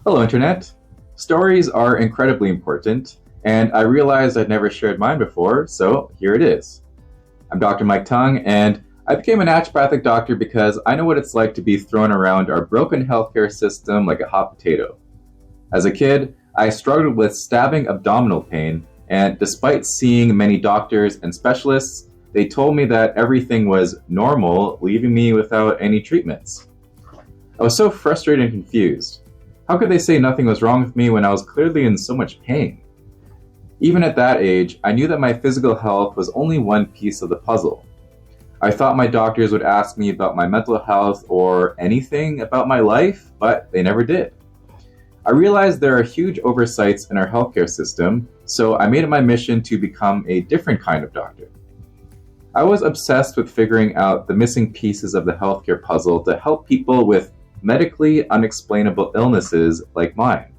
Hello, Internet. Stories are incredibly important, and I realized I'd never shared mine before, so here it is. I'm Dr. Mike Tung, and I became a naturopathic doctor because I know what it's like to be thrown around our broken healthcare system like a hot potato. As a kid, I struggled with stabbing abdominal pain, and despite seeing many doctors and specialists, they told me that everything was normal, leaving me without any treatments. I was so frustrated and confused. How could they say nothing was wrong with me when I was clearly in so much pain? Even at that age, I knew that my physical health was only one piece of the puzzle. I thought my doctors would ask me about my mental health or anything about my life, but they never did. I realized there are huge oversights in our healthcare system, so I made it my mission to become a different kind of doctor. I was obsessed with figuring out the missing pieces of the healthcare puzzle to help people with medically unexplainable illnesses like mine.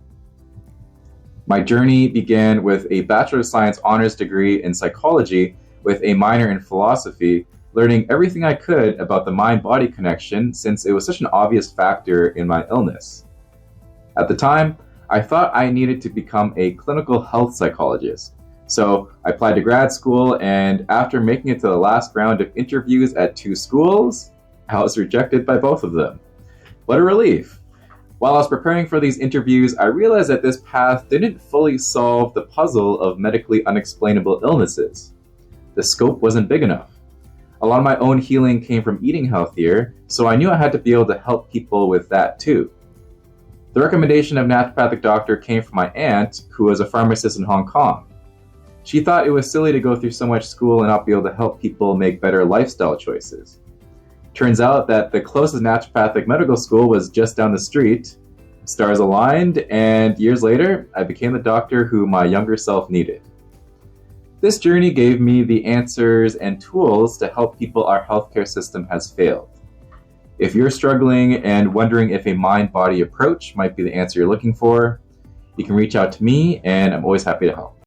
My journey began with a Bachelor of Science honors degree in psychology with a minor in philosophy, learning everything I could about the mind-body connection since it was such an obvious factor in my illness. At the time, I thought I needed to become a clinical health psychologist. So I applied to grad school, and after making it to the last round of interviews at 2 schools, I was rejected by both of them. What a relief! While I was preparing for these interviews, I realized that this path didn't fully solve the puzzle of medically unexplainable illnesses. The scope wasn't big enough. A lot of my own healing came from eating healthier, so I knew I had to be able to help people with that too. The recommendation of Naturopathic Doctor came from my aunt, who was a pharmacist in Hong Kong. She thought it was silly to go through so much school and not be able to help people make better lifestyle choices. Turns out that the closest naturopathic medical school was just down the street. Stars aligned, and years later, I became the doctor who my younger self needed. This journey gave me the answers and tools to help people our healthcare system has failed. If you're struggling and wondering if a mind-body approach might be the answer you're looking for, you can reach out to me, and I'm always happy to help.